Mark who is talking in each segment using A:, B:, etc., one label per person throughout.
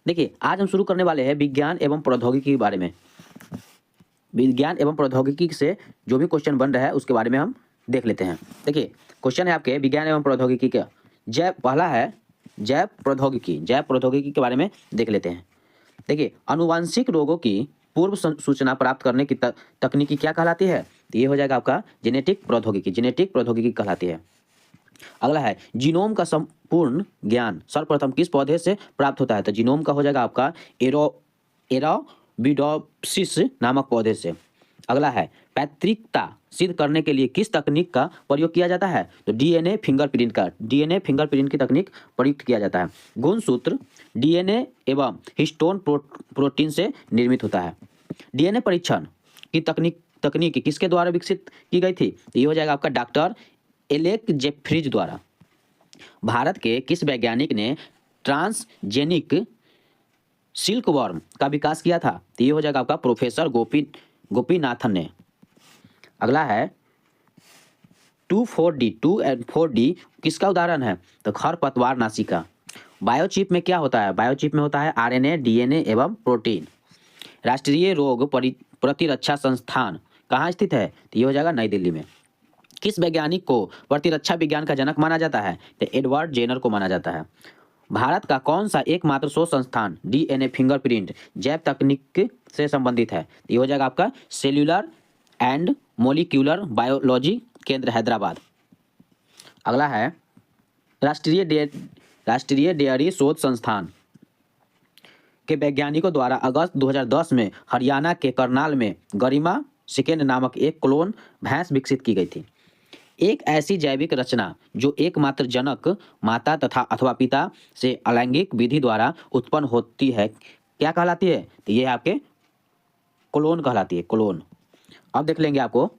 A: देखिए आज हम शुरू करने वाले हैं विज्ञान एवं प्रौद्योगिकी के बारे में। विज्ञान एवं प्रौद्योगिकी से जो भी क्वेश्चन बन रहा है उसके बारे में हम देख लेते हैं। देखिए क्वेश्चन है आपके विज्ञान एवं प्रौद्योगिकी का पहला है जैव प्रौद्योगिकी के बारे में देख लेते हैं। देखिए आनुवांशिक रोगों की पूर्व सूचना प्राप्त करने की तकनीकी क्या कहलाती है? तो ये हो जाएगा आपका जेनेटिक प्रौद्योगिकी कहलाती है। अगला है जीनोम का संपूर्ण ज्ञान सर्वप्रथम किस पौधे से प्राप्त होता है? तो जीनोम का हो जाएगा आपका एराबिडोप्सिस नामक पौधे से। अगला है पैतृकता सिद्ध करने के लिए किस तकनीक का प्रयोग किया जाता है? तो डीएनए फिंगरप्रिंट की तकनीक प्रयुक्त किया जाता है। गुणसूत्र डीएनए एवं हिस्टोन प्रोटीन से निर्मित होता है। डीएनए परीक्षण की तकनीक किसके द्वारा विकसित की गई थी? ये हो जाएगा आपका डॉक्टर एलेक जेफ्रीज द्वारा। भारत के किस वैज्ञानिक ने ट्रांसजेनिक सिल्कवर्म का विकास किया था? तो ये हो जाएगा आपका प्रोफेसर गोपीनाथन ने। अगला है 2 एंड 4D किसका उदाहरण है? तो खरपतवार नाशी का। बायोचिप में क्या होता है? बायोचिप में होता है आरएनए, डीएनए एवं प्रोटीन। राष्ट्रीय रोग प्रतिरक्षा संस्थान कहाँ स्थित है? तो ये हो जाएगा नई दिल्ली में। किस वैज्ञानिक को प्रतिरक्षा विज्ञान का जनक माना जाता है? तो एडवर्ड जेनर को माना जाता है। भारत का कौन सा एकमात्र शोध संस्थान डीएनए फिंगरप्रिंट जैव तकनीक से संबंधित है? ये हो जाएगा आपका सेल्यूलर एंड मोलिक्यूलर बायोलॉजी केंद्र हैदराबाद। अगला है राष्ट्रीय डेयरी शोध संस्थान के वैज्ञानिकों द्वारा अगस्त 2010 में हरियाणा के करनाल में गरिमा सेकेंड नामक एक क्लोन भैंस विकसित की गई थी। एक ऐसी जैविक रचना जो एकमात्र जनक माता तथा अथवा पिता से अलैंगिक विधि द्वारा उत्पन्न होती है क्या कहलाती है? तो ये आपके क्लोन कहलाती है, क्लोन। अब देख लेंगे आपको,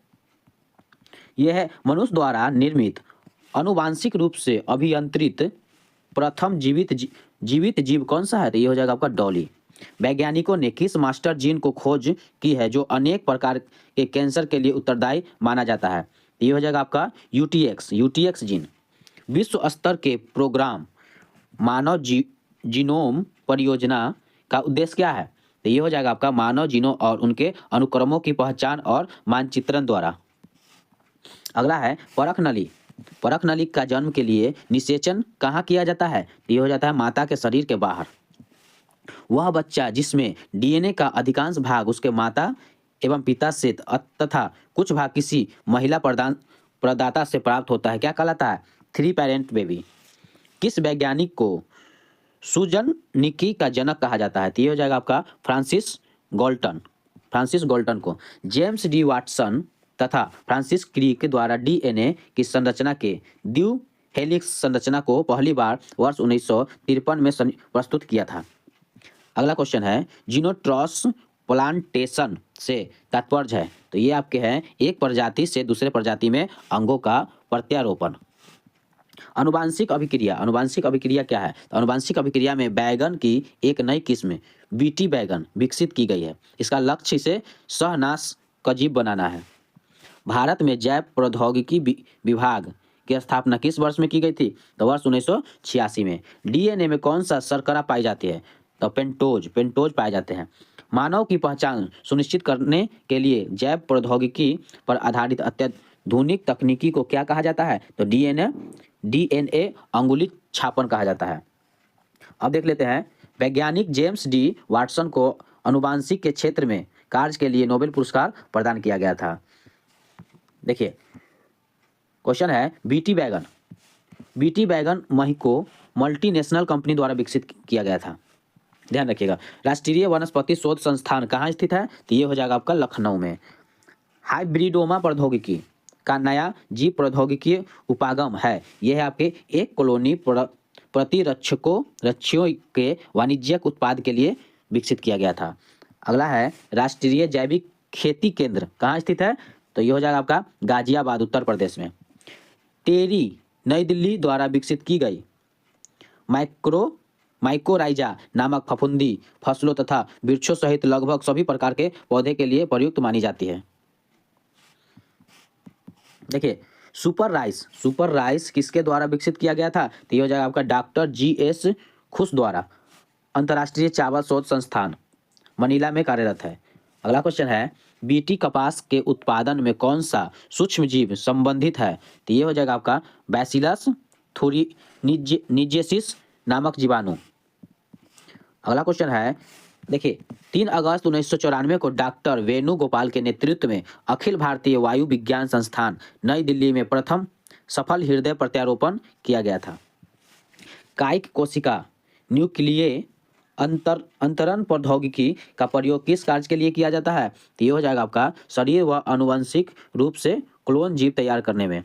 A: यह है मनुष्य द्वारा निर्मित अनुवांशिक रूप से अभियंत्रित प्रथम जीवित जीव कौन सा है? तो ये हो जाएगा आपका डॉली। वैज्ञानिकों ने किस मास्टर जीन को खोज की है जो अनेक प्रकार के कैंसर के लिए उत्तरदायी माना जाता है? ये हो जाएगा आपका यूटीएक्स जीन। विश्व स्तर के प्रोग्राम मानव जीनोम परियोजना का उद्देश्य क्या है? तो ये हो जाएगा आपका मानव जीनोम और उनके अनुक्रमों की पहचान और मानचित्रण द्वारा। अगला है परख नली का जन्म के लिए निषेचन कहाँ किया जाता है? तो ये हो जाता है माता के शरीर के बाहर। वह बच्चा जिसमें डीएनए का अधिकांश भाग उसके माता एवं पिता से तथा कुछ भाग किसी महिला प्रदाता से प्राप्त होता है क्या कहलाता है? 3 पेरेंट बेबी। किस वैज्ञानिक को सूजननिकी का जनक कहा जाता है? तो ये हो जाएगा आपका फ्रांसिस गोल्टन को। जेम्स डी वाटसन तथा फ्रांसिस क्रिक द्वारा डीएनए की संरचना के द्वि हेलिक्स संरचना को पहली बार वर्ष 1953 में प्रस्तुत किया था। अगला क्वेश्चन है जीनोट्रांसप्लांटेशन से तात्पर्य है? तो ये आपके हैं एक प्रजाति से दूसरे प्रजाति में अंगों का प्रत्यारोपण। अनुवांशिक अभिक्रिया क्या है? तो अनुवांशिक अभिक्रिया में बैगन की एक नई किस्म बीटी बैगन विकसित की गई है। इसका लक्ष्य इसे सहनाश कजीब बनाना है। भारत में जैव प्रौद्योगिकी विभाग की स्थापना किस वर्ष में की गई थी? तो वर्ष 1986 में। डीएनए में कौन सा शर्करा पाई जाती है? तो पेंटोज पाए जाते हैं। मानव की पहचान सुनिश्चित करने के लिए जैव प्रौद्योगिकी पर आधारित अत्याधुनिक तकनीकी को क्या कहा जाता है? तो डीएनए अंगुली छापन कहा जाता है। अब देख लेते हैं वैज्ञानिक जेम्स डी वाटसन को अनुवांशिक के क्षेत्र में कार्य के लिए नोबेल पुरस्कार प्रदान किया गया था। देखिए क्वेश्चन है बीटी बैगन महिको मल्टीनेशनल कंपनी द्वारा विकसित किया गया था। ध्यान रखिएगा। राष्ट्रीय वनस्पति शोध संस्थान कहाँ स्थित है? तो ये हो जाएगा आपका लखनऊ में। हाइब्रिडोमा प्रौद्योगिकी का नया जीव प्रौद्योगिकी उपागम है। यह है आपके एक कॉलोनी रक्षियों के वाणिज्यिक उत्पाद के लिए विकसित किया गया था। अगला है राष्ट्रीय जैविक खेती केंद्र कहाँ स्थित है? तो ये हो जाएगा आपका गाजियाबाद उत्तर प्रदेश में। टेरी नई दिल्ली द्वारा विकसित की गई माइकोराइजा नामक फफूंदी फसलों तथा वृक्षों सहित लगभग सभी प्रकार के पौधे के लिए प्रयुक्त मानी जाती है। देखिए सुपर राइस किसके द्वारा विकसित किया गया था? तो ये हो जाएगा आपका डॉक्टर जीएस खुश द्वारा। अंतर्राष्ट्रीय चावल शोध संस्थान मनीला में कार्यरत है। अगला क्वेश्चन है, बीटी कपास के उत्पादन में कौन सा सूक्ष्म जीव संबंधित है? तो ये हो जाएगा आपका बैसिलस थूरिनजेसिस नामक जीवाणु। अगला क्वेश्चन है, देखिए 3 अगस्त 1994 को डॉक्टर वेणुगोपाल के नेतृत्व में अखिल भारतीय वायु विज्ञान संस्थान नई दिल्ली में प्रथम सफल हृदय प्रत्यारोपण किया गया था। कायिक कोशिका न्यूक्लियर अंतरण प्रौद्योगिकी का प्रयोग किस कार्य के लिए किया जाता है? तो ये हो जाएगा आपका शरीर व आनुवंशिक रूप से क्लोन जीव तैयार करने में।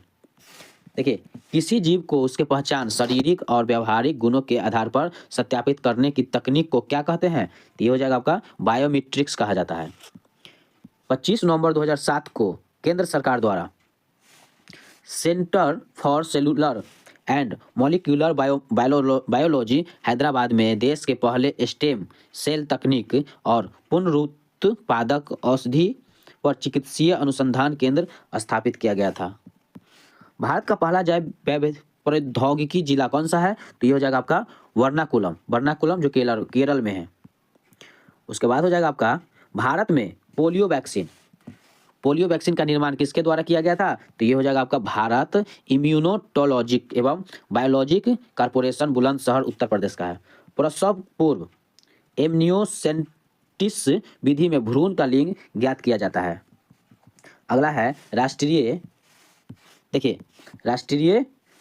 A: देखिए, किसी जीव को उसके पहचान शारीरिक और व्यवहारिक गुणों के आधार पर सत्यापित करने की तकनीक को क्या कहते हैं? तो ये हो जाएगा आपका बायोमेट्रिक्स कहा जाता है। 25 नवंबर 2007 को केंद्र सरकार द्वारा centre for cellular and molecular biology Hyderabad में देश के पहले स्टेम सेल तकनीक और पुनरुत्पादक औषधि पर चिकित्सीय अनुसंधान केंद्र स्थापित किया गया था। भारत का पहला जैव प्रौद्योगिकी जिला कौन सा है? तो ये हो जाएगा आपका वर्नाकुलम जो केरल में है। उसके बाद हो जाएगा आपका भारत में पोलियो वैक्सीन का निर्माण किसके द्वारा किया गया था? तो ये हो जाएगा आपका भारत इम्यूनोटोलॉजिक एवं बायोलॉजिक कॉर्पोरेशन बुलंदशहर उत्तर प्रदेश का है। प्रसव पूर्व एमनियोसेंटिस विधि में भ्रूण का लिंग ज्ञात किया जाता है। अगला है राष्ट्रीय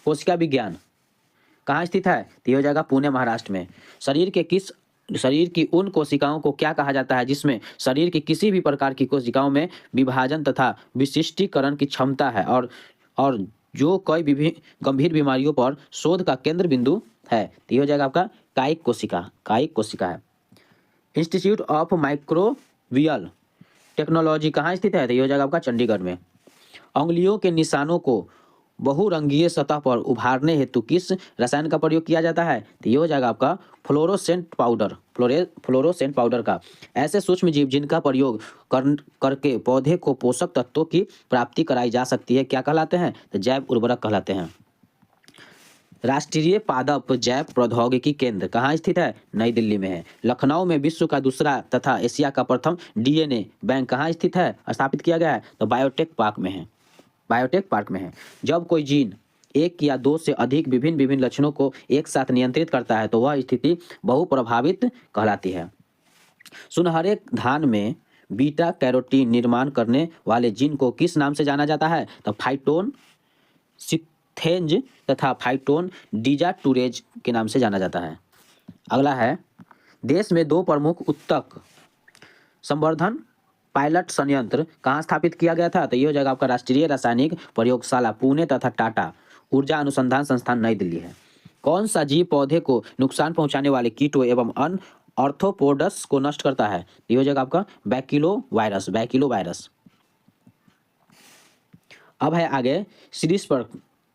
A: कोशिका विज्ञान कहाँ स्थित है? तो ये हो जाएगा पुणे महाराष्ट्र में। शरीर की उन कोशिकाओं को क्या कहा जाता है जिसमें शरीर की किसी भी प्रकार की कोशिकाओं में विभाजन तथा विशिष्टीकरण की क्षमता है और जो कई गंभीर बीमारियों पर शोध का केंद्र बिंदु है? तो ये हो जाएगा आपका कायिक कोशिका है। इंस्टीट्यूट ऑफ माइक्रोबियल टेक्नोलॉजी कहाँ स्थित है? तो ये हो जाएगा आपका चंडीगढ़ में। उंगलियों के निशानों को बहुरंगीय सतह पर उभारने हेतु किस रसायन का प्रयोग किया जाता है? तो ये हो जाएगा आपका फ्लोरोसेंट पाउडर का। ऐसे सूक्ष्म जीव जिनका प्रयोग करके पौधे को पोषक तत्वों की प्राप्ति कराई जा सकती है क्या कहलाते हैं? तो जैव उर्वरक कहलाते हैं। राष्ट्रीय पादप जैव प्रौद्योगिकी केंद्र कहाँ स्थित है? नई दिल्ली में है। लखनऊ में विश्व का दूसरा तथा एशिया का प्रथम DNA बैंक कहाँ स्थित है, स्थापित किया गया है? तो बायोटेक पार्क में है। जब कोई जीन एक या दो से अधिक विभिन्न लक्षणों को एक साथ नियंत्रित करता है तो वह स्थिति बहुप्रभावित कहलाती है। सुनहरे धान में बीटा कैरोटीन निर्माण करने वाले जीन को किस नाम से जाना जाता है? तो फाइटोन सिथेंज तथा फाइटोन डिजाटूरेज के नाम से जाना जाता है। अगला है, देश में 2 प्रमुख उत्तक संवर्धन पायलट संयंत्र कहाँ स्थापित किया गया था? तो ये हो जाएगा आपका राष्ट्रीय रासायनिक प्रयोगशाला पुणे तथा टाटा ऊर्जा अनुसंधान संस्थान नई दिल्ली है। कौन सा जीव पौधे को नुकसान पहुंचाने वाले कीटों एवं अन्य ऑर्थोपोड्स को नष्ट करता है? तो ये हो जाएगा आपका बैकिलोवायरस। अब है आगे CRISPR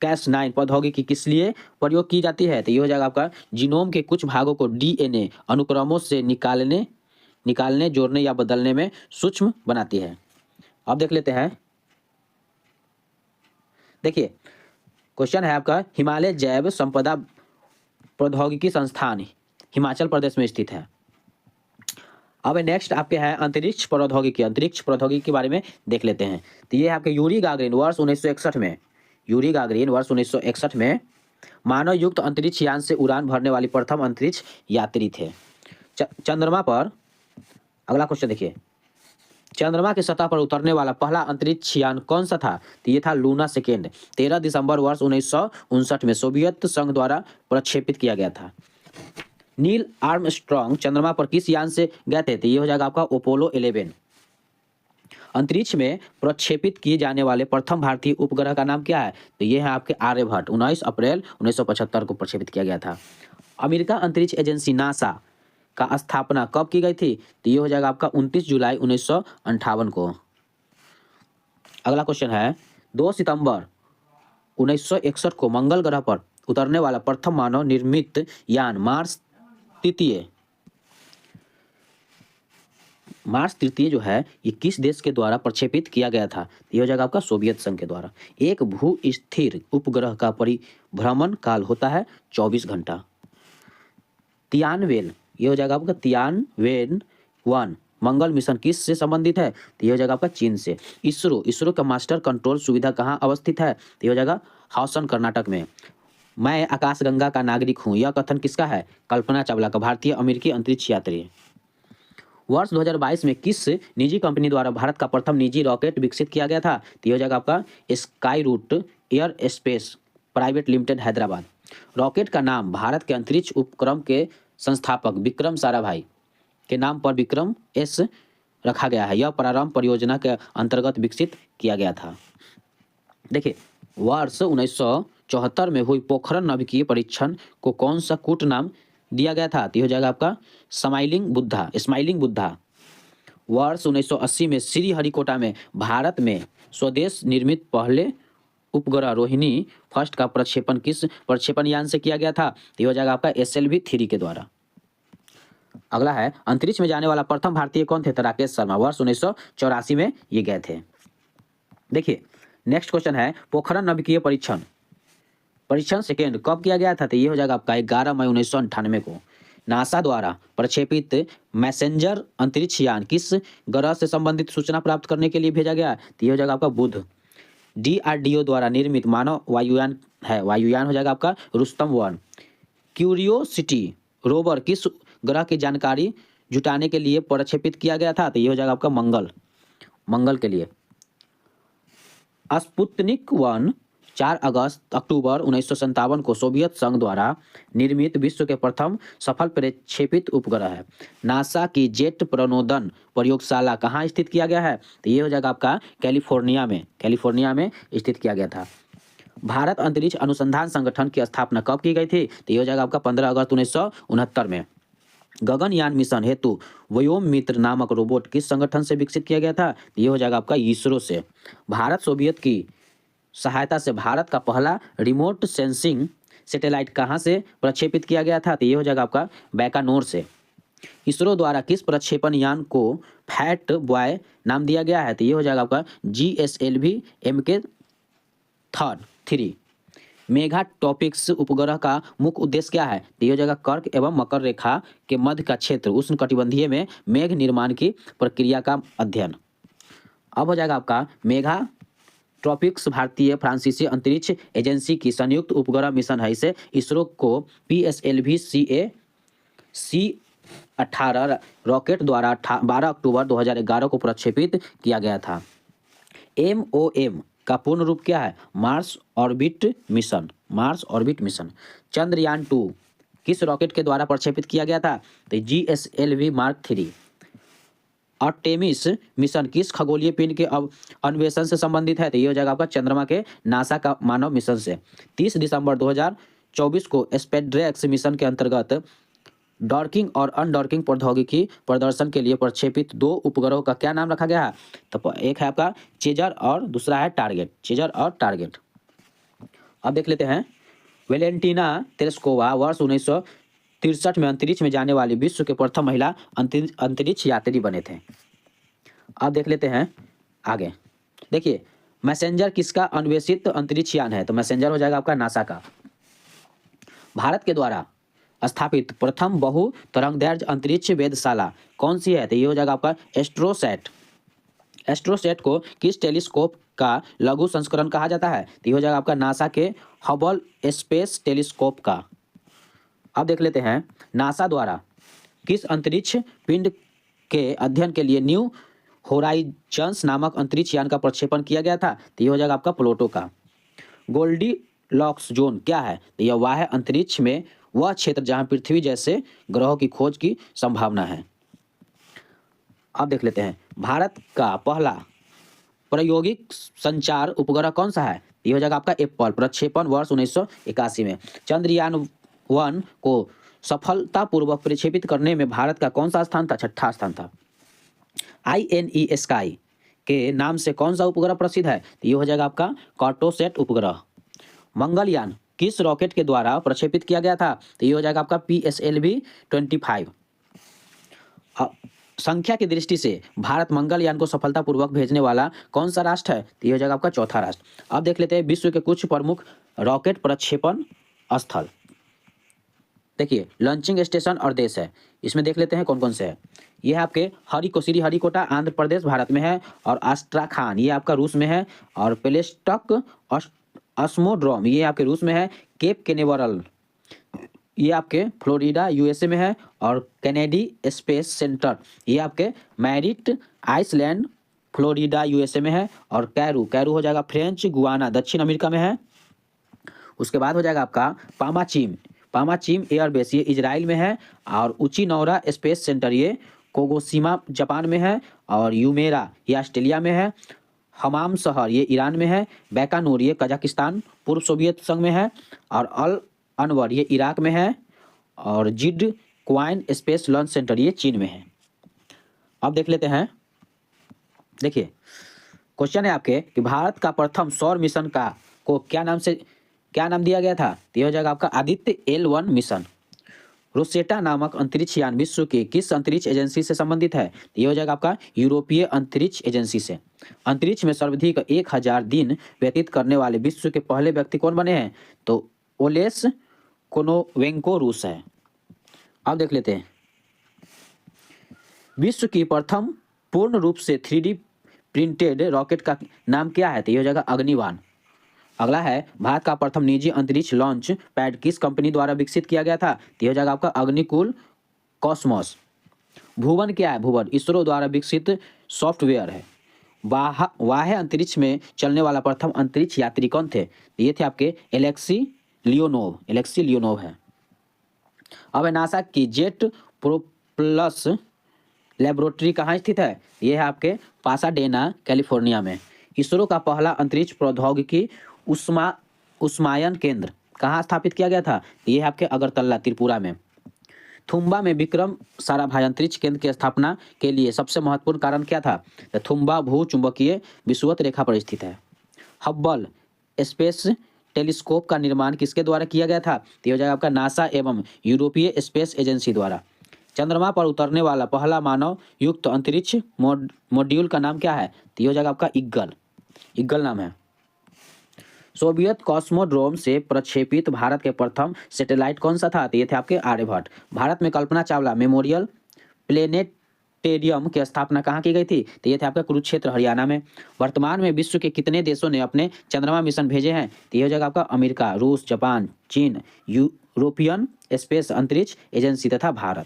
A: Cas9 प्रौद्योगिकी किस लिए प्रयोग की जाती है? तो ये हो जाएगा आपका जीनोम के कुछ भागों को DNA अनुक्रमों से निकालने जोड़ने या बदलने में सूक्ष्म बनाती है। अब देख लेते हैं, देखिए क्वेश्चन है आपका, हिमालय जैव संपदा प्रौद्योगिकी संस्थान हिमाचल प्रदेश में स्थित है। अब नेक्स्ट आपके है अंतरिक्ष प्रौद्योगिकी के बारे में देख लेते हैं। तो ये आपके यूरी गागरिन वर्ष 1961 में मानव युक्त अंतरिक्ष यान से उड़ान भरने वाली प्रथम अंतरिक्ष यात्री थे। चंद्रमा पर, अगला क्वेश्चन देखिए, चंद्रमा की सतह पर उतरने वाला पहला अंतरिक्ष यान कौन सा था? तो ये था लूना सेकेंड। 13 दिसंबर वर्ष 1959 में सोवियत संघ द्वारा प्रक्षेपित किया गया था। नील आर्मस्ट्रॉन्ग चंद्रमा पर किस यान से गए थे? तो ये हो जाएगा आपका अपोलो 11। अंतरिक्ष में प्रक्षेपित किए जाने वाले प्रथम भारतीय उपग्रह का नाम क्या है? तो ये है आपके आर्यभट्ट। 19 अप्रैल 1975 को प्रक्षेपित किया गया था। अमेरिका अंतरिक्ष एजेंसी नासा का स्थापना कब की गई थी? तो ये हो जाएगा आपका 29 जुलाई 1958 को। अगला क्वेश्चन है, 2 सितंबर 1961 को मंगल ग्रह पर उतरने वाला प्रथम मानव निर्मित यान मार्स तृतीय जो है ये किस देश के द्वारा प्रक्षेपित किया गया था? ये हो जाएगा आपका सोवियत संघ के द्वारा। एक भू स्थिर उपग्रह का परिभ्रमण काल होता है 24 घंटा। तियानवेल ये हो जाएगा आपका तियानवेन-1 मंगल मिशन किस से संबंधित है? तो ये हो जाएगा आपका चीन से। इसरो का मास्टर कंट्रोल सुविधा कहाँ अवस्थित है? तो ये हो जाएगा हासन कर्नाटक में। मैं आकाशगंगा का नागरिक हूँ, यह कथन किसका है? कल्पना चावला का, भारतीय अमेरिकी अंतरिक्ष यात्री। वर्ष 2022 में किस निजी कंपनी द्वारा भारत का प्रथम निजी रॉकेट विकसित किया गया था? तो ये हो जाएगा आपका Skyroot Aerospace Private Limited Hyderabad. Rocket का नाम भारत के अंतरिक्ष उपक्रम के संस्थापक विक्रम साराभाई के नाम पर विक्रम एस रखा गया है। यह प्रारंभ परियोजना के अंतर्गत विकसित किया गया था। देखिए, वर्ष 1974 में हुई पोखरण नाभिकीय परीक्षण को कौन सा कूट नाम दिया गया था? तो ये हो जाएगा आपका स्माइलिंग बुद्धा। वर्ष 1980 में श्रीहरिकोटा में भारत में स्वदेश निर्मित पहले उपग्रह रोहिणी फर्स्ट का प्रक्षेपण किस प्रक्षेपण यान से किया गया था? तो ये हो जाएगा आपका SLV-3 के द्वारा। अगला है, अंतरिक्ष में जाने वाला प्रथम भारतीय कौन थे? तो राकेश शर्मा, वर्ष 1984 में ये गए थे। देखिए, नेक्स्ट क्वेश्चन है, पोखरण नाभिकीय परीक्षण सेकेंड कब किया गया था? तो ये हो जाएगा आपका 11 मई 1998 को। नासा द्वारा प्रक्षेपित मैसेंजर अंतरिक्ष यान किस ग्रह से संबंधित सूचना प्राप्त करने के लिए भेजा गया? तो ये हो जाएगा आपका बुध। DRDO द्वारा निर्मित मानव वायुयान हो जाएगा आपका रुस्तम-1। क्यूरियोसिटी रोवर किस ग्रह की जानकारी जुटाने के लिए प्रक्षेपित किया गया था? तो ये हो जाएगा आपका मंगल के लिए। स्पुतनिक-1 4 अक्टूबर 1957 को सोवियत संघ द्वारा निर्मित विश्व के प्रथम सफल प्रक्षेपित उपग्रह है। नासा की जेट प्रणोदन प्रयोगशाला कहाँ स्थित किया गया है? तो ये हो जाएगा आपका कैलिफोर्निया में स्थित किया गया था। भारत अंतरिक्ष अनुसंधान संगठन की स्थापना कब की गई थी? तो ये हो जाएगा आपका 15 अगस्त 1969 में। गगनयान मिशन हेतु व्योम मित्र नामक रोबोट किस संगठन से विकसित किया गया था? ये हो जाएगा आपका इसरो से। भारत सोवियत की सहायता से भारत का पहला रिमोट सेंसिंग सैटेलाइट कहाँ से प्रक्षेपित किया गया था? तो ये हो जाएगा आपका बैकानोर से। इसरो द्वारा किस प्रक्षेपण यान को फैट बॉय नाम दिया गया है? तो ये हो जाएगा आपका GSLV MK-3। मेगा टॉपिक्स उपग्रह का मुख्य उद्देश्य क्या है? तो ये हो जाएगा कर्क एवं मकर रेखा के मध्य का क्षेत्र उष्णकटिबंधीय में मेघ निर्माण की प्रक्रिया का अध्ययन। अब हो जाएगा आपका मेगा ट्रॉपिक्स भारतीय फ्रांसीसी अंतरिक्ष एजेंसी की संयुक्त उपग्रह मिशन है। इसे इसरो को PSLV-CA-C18 रॉकेट द्वारा 12 अक्टूबर 2011 को प्रक्षेपित किया गया था। MOM का पूर्ण रूप क्या है? Mars orbit mission. चंद्रयान-2 किस रॉकेट के द्वारा प्रक्षेपित किया गया था? तो GSLV Mark 3। आर्टेमिस मिशन किस खगोलीय पिंड के अन्वेषण से संबंधित है? तो ये हो जाएगा आपका चंद्रमा के नासा का मानव मिशन से। 30 दिसंबर 2024 को स्पेसड्रैक्स मिशन के अंतर्गत डॉर्किंग और अनडॉर्किंग प्रौद्योगिकी प्रदर्शन के लिए प्रक्षेपित 2 उपग्रहों का क्या नाम रखा गया है? तो एक है आपका चेजर और दूसरा है टारगेट। अब देख लेते हैं, वेलेंटिना तेरेस्कोवा वर्ष 1963 में अंतरिक्ष में जाने वाली विश्व के प्रथम महिला अंतरिक्ष यात्री बने थे। अब देख लेते हैं आगे। देखिए, मैसेंजर किसका अन्वेषित अंतरिक्ष यान है? तो मैसेंजर हो जाएगा आपका नासा का। भारत के द्वारा स्थापित प्रथम बहु तरंगदैर्घ्य अंतरिक्ष वेधशाला कौन सी है? तो ये हो जाएगा आपका एस्ट्रोसैट को किस टेलीस्कोप का लघु संस्करण कहा जाता है? तो ये हो जाएगा आपका नासा के हबल स्पेस टेलीस्कोप का। अब देख लेते हैं, नासा द्वारा किस अंतरिक्ष पिंड के अध्ययन के लिए न्यू होराइजन्स नामक अंतरिक्ष यान का प्रक्षेपण किया गया था? तो ये हो जाएगा आपका प्लूटो का। गोल्डीलॉक्स जोन क्या है? तो यह वह है अंतरिक्ष में वह क्षेत्र जहां पृथ्वी जैसे ग्रहों की खोज की संभावना है। अब देख लेते हैं, भारत का पहला प्रायोगिक संचार उपग्रह कौन सा है? ये हो जाएगा आपका एप्पल। प्रक्षेपण वर्ष 1981 में। चंद्रयान-1 को सफलतापूर्वक प्रक्षेपित करने में भारत का कौन सा स्थान था? 6ठा स्थान था। INE स्काई के नाम से कौन सा उपग्रह प्रसिद्ध है? तो ये हो जाएगा आपका कार्टोसैट उपग्रह। मंगलयान किस रॉकेट के द्वारा प्रक्षेपित किया गया था? तो ये हो जाएगा आपका PSLV-25। संख्या की दृष्टि से भारत मंगलयान को सफलतापूर्वक भेजने वाला कौन सा राष्ट्र है? तो ये हो जाएगा आपका चौथा राष्ट्र। अब देख लेते हैं विश्व के कुछ प्रमुख रॉकेट प्रक्षेपण स्थल। देखिए लॉन्चिंग स्टेशन और देश है, इसमें देख लेते हैं कौन कौन से है। ये है आपके हरिकोटा आंध्र प्रदेश भारत में है, और आस्ट्राखान ये आपका रूस में है, और पेलेस्टक ऑस्मोड्रोम ये आपके रूस में है, केप केनेवरल ये आपके फ्लोरिडा यूएसए में है, और कैनेडी स्पेस सेंटर ये आपके मैरिट आइसलैंड फ्लोरिडा यूएसए में है, और कैरू हो जाएगा फ्रेंच गुआना दक्षिण अमेरिका में है। उसके बाद हो जाएगा आपका पामाचीम एयरबेस ये इजराइल में है, और उचिनौरा स्पेस सेंटर ये कोगोशिमा जापान में है, और यूमेरा ये ऑस्ट्रेलिया में है, हमाम शहर ये ईरान में है, बैकानूर ये कजाकिस्तान पूर्व सोवियत संघ में है, और अल अनवर ये इराक में है, और जिड क्वाइन स्पेस लॉन्च सेंटर ये चीन में है। अब देख लेते हैं, देखिए क्वेश्चन है आपके कि भारत का प्रथम सौर मिशन को क्या नाम दिया गया था। तो ये हो जाएगा आपका आदित्य L1 मिशन। रोसेटा नामक अंतरिक्ष यान विश्व के किस अंतरिक्ष एजेंसी से संबंधित है। तो ये हो जाएगा आपका यूरोपीय अंतरिक्ष एजेंसी से। अंतरिक्ष में सर्वाधिक 1000 दिन व्यतीत करने वाले विश्व के पहले व्यक्ति कौन बने हैं। तो ओलेस कोनोवेंको रूस है। अब देख लेते हैं, विश्व की प्रथम पूर्ण रूप से 3D प्रिंटेड रॉकेट का नाम क्या है। तो ये हो जाएगा अग्निबाण। अगला है, भारत का प्रथम निजी अंतरिक्ष लॉन्च पैड किस कंपनी द्वारा विकसित किया गया था। तो ये हो जाएगा आपका अग्निकुल कॉस्मोस। भुवन क्या है, भुवन इसरो द्वारा विकसित सॉफ्टवेयर है। वाह्य अंतरिक्ष में चलने वाला प्रथम अंतरिक्ष यात्री कौन थे। तो ये थे आपके एलेक्सी लियोनोव है। अब है नासा की जेट प्रोपल्स लेबोरेटरी कहाँ स्थित है। यह है आपके पासाडेना कैलिफोर्निया में। इसरो का पहला अंतरिक्ष प्रौद्योगिकी उष्मायन केंद्र कहाँ स्थापित किया गया था। यह है आपके अगरतला त्रिपुरा में। थुम्बा में विक्रम साराभाई अंतरिक्ष केंद्र की स्थापना के लिए सबसे महत्वपूर्ण कारण क्या था। तो थुम्बा भू चुंबकीय विषुवत रेखा पर स्थित है। हब्बल स्पेस टेलीस्कोप का निर्माण किसके द्वारा किया गया था। तो ये हो जाएगा आपका नासा एवं यूरोपीय स्पेस एजेंसी द्वारा। चंद्रमा पर उतरने वाला पहला मानव युक्त अंतरिक्ष मॉड्यूल का नाम क्या है। तो ये हो जाएगा आपका ईगल नाम है। सोवियत कॉस्मोड्रोम से प्रक्षेपित भारत के प्रथम सैटेलाइट कौन सा था। तो ये थे आपके आर्यभट्ट। भारत में कल्पना चावला मेमोरियल प्लेनेटेरियम की स्थापना कहाँ की गई थी। तो ये थे आपका कुरुक्षेत्र हरियाणा में। वर्तमान में विश्व के कितने देशों ने अपने चंद्रमा मिशन भेजे हैं। तो ये हो जाएगा आपका अमेरिका, रूस, जापान, चीन, यूरोपियन स्पेस अंतरिक्ष एजेंसी तथा भारत।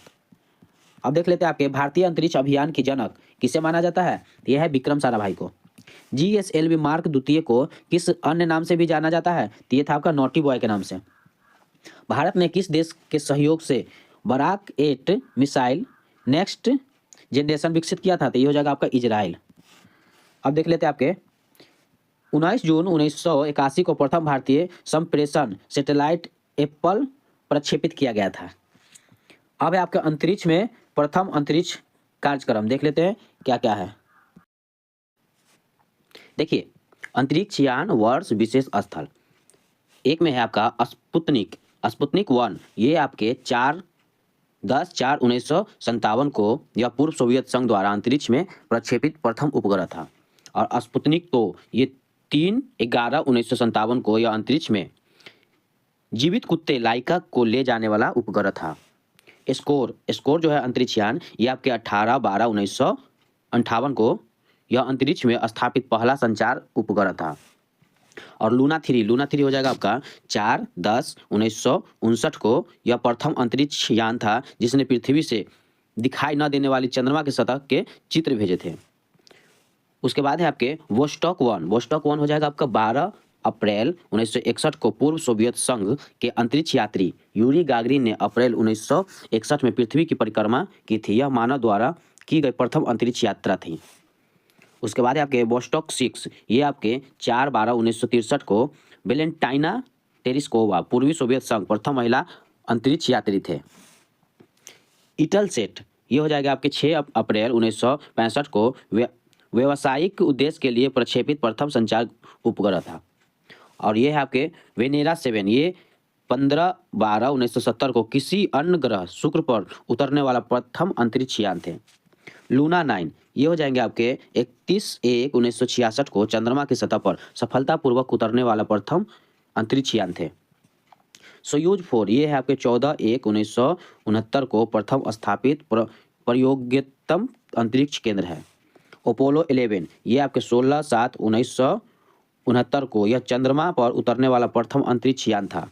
A: अब देख लेते हैं आपके भारतीय अंतरिक्ष अभियान की जनक किसे माना जाता है। तो यह है विक्रम साराभाई को। GSLV मार्क द्वितीय को किस अन्य नाम से भी जाना जाता है। तो ये था आपका नोटी बॉय के नाम से। भारत ने किस देश के सहयोग से बराक 8 मिसाइल नेक्स्ट जनरेशन विकसित किया था। तो ये हो जाएगा आपका इजराइल। अब देख लेते हैं आपके 19 जून 1981 को प्रथम भारतीय संप्रेषण सैटेलाइट एप्पल प्रक्षेपित किया गया था। अब है आपके अंतरिक्ष में प्रथम अंतरिक्ष कार्यक्रम देख लेते हैं क्या क्या है। देखिए अंतरिक्ष यान वर्ष विशेष स्थल एक में है आपका स्पुतनिक 1। ये आपके 10/4/1957 को यह पूर्व सोवियत संघ द्वारा अंतरिक्ष में प्रक्षेपित प्रथम उपग्रह था। और स्पुतनिक तो ये 3/11/1957 को यह अंतरिक्ष में जीवित कुत्ते लाइका को ले जाने वाला उपग्रह था। स्कोर जो है अंतरिक्ष यान ये आपके 18/12/1958 को यह अंतरिक्ष में स्थापित पहला संचार उपग्रह था। और लूना 3 हो जाएगा आपका 4/10/1959 को यह प्रथम अंतरिक्ष यान था जिसने पृथ्वी से दिखाई न देने वाली चंद्रमा के सतह के चित्र भेजे थे। उसके बाद है आपके वोस्टॉक 1 हो जाएगा आपका 12 अप्रैल 1961 को पूर्व सोवियत संघ के अंतरिक्ष यात्री यूरी गागरिन ने अप्रैल 1961 में पृथ्वी की परिक्रमा की थी। यह मानव द्वारा की गई प्रथम अंतरिक्ष यात्रा थी। उसके बाद है आपके वोस्टॉक 6 ये आपके 4/12/1963 को वेलेंटाइना टेरेस्कोवा पूर्वी सोवियत संघ प्रथम महिला अंतरिक्ष यात्री थे। इटलसेट ये हो जाएगा आपके 6 अप्रैल 1965 को व्यावसायिक उद्देश्य के लिए प्रक्षेपित प्रथम संचार उपग्रह था। और ये है आपके वेनेरा 7 ये 15/12/1970 को किसी अन्य ग्रह शुक्र पर उतरने वाला प्रथम अंतरिक्ष यान थे। लूना 9 ये हो जाएंगे आपके 31/1/1966 को चंद्रमा की सतह पर सफलतापूर्वक उतरने वाला प्रथम अंतरिक्ष यान थे। सोयूज 4 ये है आपके 14/1/1969 को प्रथम स्थापित प्रयोगात्मक अंतरिक्ष केंद्र है। अपोलो 11 ये आपके 16/7/1969 को यह चंद्रमा पर उतरने वाला प्रथम अंतरिक्ष यान था।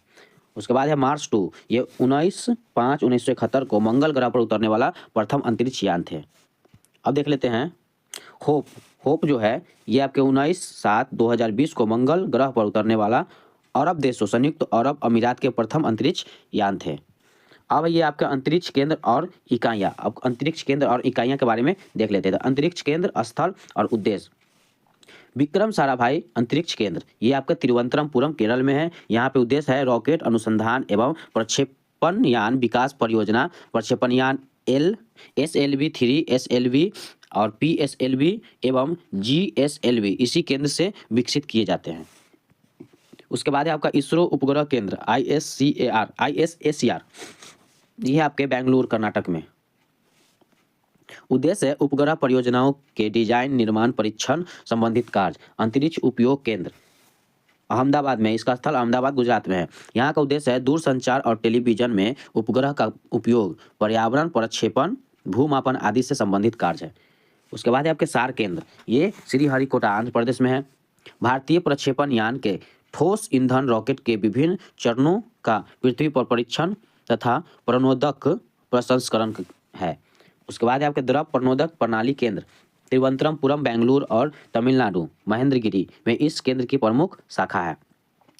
A: उसके बाद है मार्स 2 ये 19/5/1971 को मंगल ग्रह पर उतरने वाला प्रथम अंतरिक्ष यान थे। अब देख लेते हैं होप जो है ये आपके 19/7/2020 को मंगल ग्रह पर उतरने वाला अरब देशों संयुक्त अरब अमीरात के प्रथम अंतरिक्ष यान थे। अब ये आपका अंतरिक्ष केंद्र और इकाइयाँ, अब अंतरिक्ष केंद्र और इकाइयाँ के बारे में देख लेते हैं। अंतरिक्ष केंद्र, स्थल और उद्देश्य। विक्रम साराभाई अंतरिक्ष केंद्र ये आपका तिरुवनंतपुरम केरल में है। यहाँ पे उद्देश्य है रॉकेट अनुसंधान एवं प्रक्षेपण यान विकास परियोजना। प्रक्षेपण यान SLV-3 SLV और PSLV एवं GSLV इसी केंद्र से विकसित किए जाते हैं। उसके बाद है आपका इसरो उपग्रह केंद्र ISSAR ये आपके बेंगलुरु कर्नाटक में। उद्देश्य है उपग्रह परियोजनाओं के डिजाइन, निर्माण, परीक्षण संबंधित कार्य। अंतरिक्ष उपयोग केंद्र अहमदाबाद में, इसका स्थल अहमदाबाद गुजरात में है। यहाँ का उद्देश्य है दूरसंचार और टेलीविजन में उपग्रह का उपयोग, पर्यावरण, प्रक्षेपण, भूमापन आदि से संबंधित कार्य है। उसके बाद है आपके सार केंद्र ये श्रीहरिकोटा आंध्र प्रदेश में है। भारतीय प्रक्षेपण यान के ठोस ईंधन रॉकेट के विभिन्न चरणों का पृथ्वी पर परीक्षण तथा प्रणोदक प्रसंस्करण है। उसके बाद है आपके द्रव प्रणोदक प्रणाली केंद्र तिरुवनंतपुरम, बेंगलुरु और तमिलनाडु महेंद्रगिरी में इस केंद्र की प्रमुख शाखा है।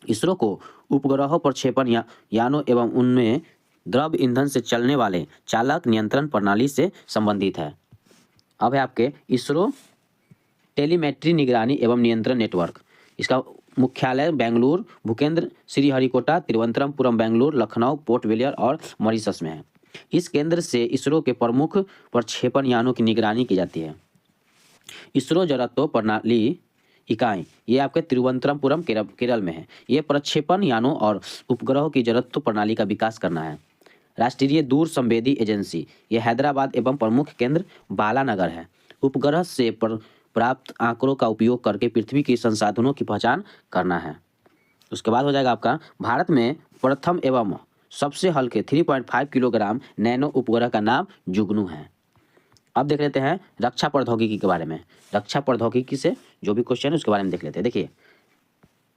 A: इसरो को उपग्रहों, प्रक्षेपण यानों एवं उनमें द्रव ईंधन से चलने वाले चालक नियंत्रण प्रणाली से संबंधित है। अब है आपके इसरो टेलीमेट्री निगरानी एवं नियंत्रण नेटवर्क। इसका मुख्यालय बेंगलुरु, भूकेंद्र श्रीहरिकोटा, तिरुवनंतपुरम, बेंगलुरु, लखनऊ, पोर्ट ब्लेयर और मॉरिशस में है। इस केंद्र से इसरो के प्रमुख प्रक्षेपण यानों की निगरानी की जाती है। इसरो जड़त्व प्रणाली इकाई ये आपके तिरुवनंतपुरम केरल में है। ये प्रक्षेपण यानों और उपग्रहों की जड़त्व प्रणाली का विकास करना है। राष्ट्रीय दूर संवेदी एजेंसी ये हैदराबाद एवं प्रमुख केंद्र बालानगर है। उपग्रह से प्राप्त आंकड़ों का उपयोग करके पृथ्वी के संसाधनों की पहचान करना है। उसके बाद हो जाएगा आपका भारत में प्रथम एवं सबसे हल्के 3.5 किलोग्राम नैनो उपग्रह का नाम जुगनू है। अब देख लेते हैं रक्षा प्रौद्योगिकी के बारे में। रक्षा प्रौद्योगिकी से जो भी क्वेश्चन है उसके बारे में देख लेते हैं। देखिए